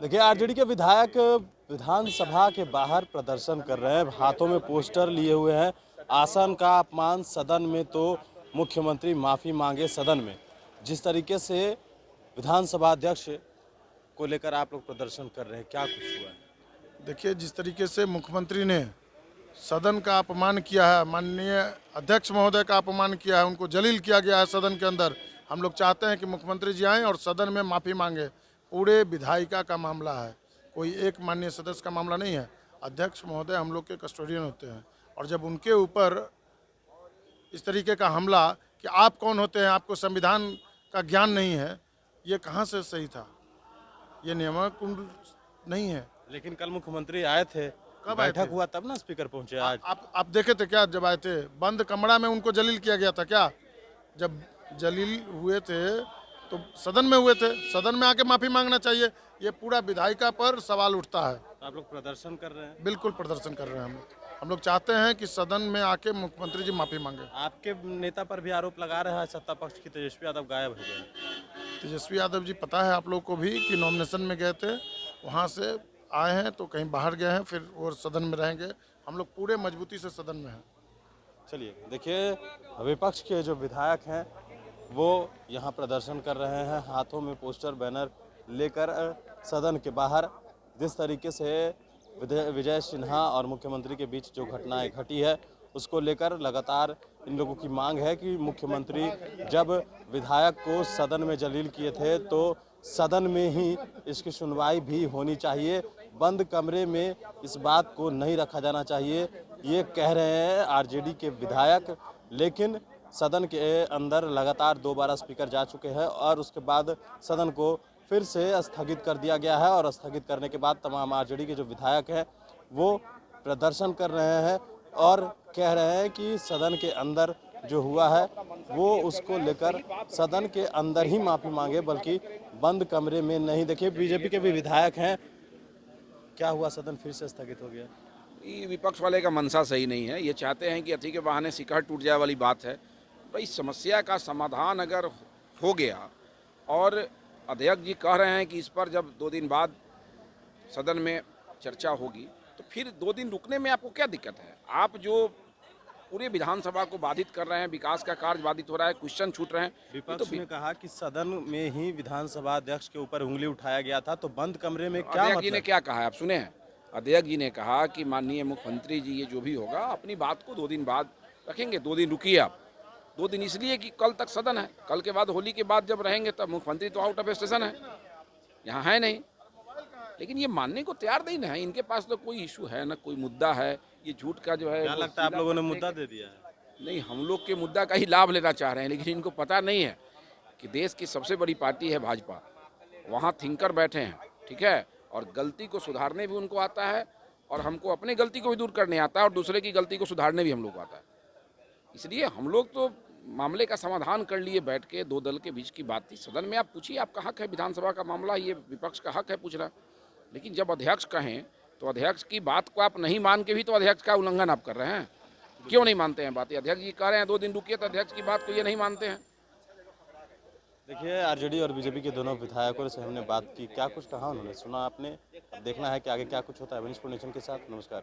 देखिए, आरजेडी के विधायक विधानसभा के बाहर प्रदर्शन कर रहे हैं, हाथों में पोस्टर लिए हुए हैं। आसन का अपमान सदन में तो मुख्यमंत्री माफी मांगे सदन में। जिस तरीके से विधानसभा अध्यक्ष को लेकर आप लोग प्रदर्शन कर रहे हैं, क्या कुछ हुआ है? देखिए, जिस तरीके से मुख्यमंत्री ने सदन का अपमान किया है, माननीय अध्यक्ष महोदय का अपमान किया है, उनको जलील किया गया है सदन के अंदर। हम लोग चाहते हैं कि मुख्यमंत्री जी आएँ और सदन में माफ़ी मांगे। पूरे विधायिका का मामला है, कोई एक माननीय सदस्य का मामला नहीं है। अध्यक्ष महोदय हम लोग के कस्टोडियन होते हैं, और जब उनके ऊपर इस तरीके का हमला कि आप कौन होते हैं, आपको संविधान का ज्ञान नहीं है, ये कहाँ से सही था? ये नियमानुकूल नहीं है। लेकिन कल मुख्यमंत्री आए थे, कब आए बैठक थे? हुआ तब ना स्पीकर पहुंचे आज। आप देखे थे क्या जब आए थे? बंद कमरा में उनको जलील किया गया था क्या? जब जलील हुए थे तो सदन में हुए थे, सदन में आके माफी मांगना चाहिए। ये पूरा विधायिका पर सवाल उठता है। आप लोग प्रदर्शन कर रहे हैं। बिल्कुल प्रदर्शन कर रहे हैं हम लोग। हम लोग चाहते हैं कि सदन में आके मुख्यमंत्री जी माफी मांगे। आपके नेता पर भी आरोप लगा रहे हैं सत्ता पक्ष की, तेजस्वी यादव गायब हो गए। तेजस्वी यादव जी, पता है आप लोग को भी कि नॉमिनेशन में गए थे, वहाँ से आए हैं तो कहीं बाहर गए हैं, फिर वो सदन में रहेंगे। हम लोग पूरे मजबूती से सदन में हैं। चलिए, देखिए, विपक्ष के जो विधायक हैं वो यहाँ प्रदर्शन कर रहे हैं, हाथों में पोस्टर बैनर लेकर सदन के बाहर। जिस तरीके से विजय सिन्हा और मुख्यमंत्री के बीच जो घटनाएं घटी है, उसको लेकर लगातार इन लोगों की मांग है कि मुख्यमंत्री जब विधायक को सदन में जलील किए थे तो सदन में ही इसकी सुनवाई भी होनी चाहिए, बंद कमरे में इस बात को नहीं रखा जाना चाहिए, ये कह रहे हैं आरजेडी के विधायक। लेकिन सदन के अंदर लगातार 2 बार स्पीकर जा चुके हैं और उसके बाद सदन को फिर से स्थगित कर दिया गया है, और स्थगित करने के बाद तमाम आरजेडी के जो विधायक हैं वो प्रदर्शन कर रहे हैं और कह रहे हैं कि सदन के अंदर जो हुआ है वो उसको लेकर सदन के अंदर ही माफी मांगे, बल्कि बंद कमरे में नहीं। देखिए, बीजेपी के भी विधायक हैं। क्या हुआ, सदन फिर से स्थगित हो गया? ये विपक्ष वाले का मनसा सही नहीं है। ये चाहते हैं कि अति के बहाने शिकड़ टूट जाए वाली बात है। भाई, समस्या का समाधान अगर हो गया और अध्यक्ष जी कह रहे हैं कि इस पर जब 2 दिन बाद सदन में चर्चा होगी, तो फिर 2 दिन रुकने में आपको क्या दिक्कत है? आप जो पूरे विधानसभा को बाधित कर रहे हैं, विकास का कार्य बाधित हो रहा है, क्वेश्चन छूट रहे हैं। ये तो विपक्ष ने कहा कि सदन में ही विधानसभा अध्यक्ष के ऊपर उंगली उठाया गया था, तो बंद कमरे में क्या अध्यक्ष जी ने मतलब? क्या कहा है आप सुने हैं? अध्यक्ष जी ने कहा कि माननीय मुख्यमंत्री जी, ये जो भी होगा अपनी बात को 2 दिन बाद रखेंगे। 2 दिन रुकिए आप। 2 दिन इसलिए कि कल तक सदन है, कल के बाद होली के बाद जब रहेंगे तब मुख्यमंत्री तो आउट ऑफ स्टेशन है, यहाँ है नहीं। लेकिन ये मानने को तैयार नहीं ना है। इनके पास तो कोई इशू है ना, कोई मुद्दा है। ये झूठ का जो है, क्या वो लगता है आप सीधा लोगों ने पकड़ने मुद्दा के- दे दिया है? नहीं, हम लोग के मुद्दा का ही लाभ लेना चाह रहे हैं, लेकिन इनको पता नहीं है कि देश की सबसे बड़ी पार्टी है भाजपा। वहाँ थिंकर बैठे हैं, ठीक है, और गलती को सुधारने भी उनको आता है, और हमको अपनी गलती को भी दूर करने आता है, और दूसरे की गलती को सुधारने भी हम लोग को आता है। इसलिए हम लोग तो मामले का समाधान कर लिए बैठ के। 2 दल के बीच की बात थी, सदन में आप पूछिए, आपका हक है। विधानसभा का मामला, ये विपक्ष का हक है पूछना। लेकिन जब अध्यक्ष कहें तो अध्यक्ष की बात को आप नहीं मान के भी तो अध्यक्ष का उल्लंघन आप कर रहे हैं। क्यों नहीं मानते हैं बात? अध्यक्ष जी कह रहे हैं 2 दिन रुकिए, तो अध्यक्ष की बात को ये नहीं मानते हैं। देखिए, आरजेडी और बीजेपी के दोनों विधायकों से हमने बात की, क्या कुछ कहा उन्होंने, सुना आपने। अब देखना है कि आगे क्या कुछ होता है। वनिश नेशन के साथ, नमस्कार।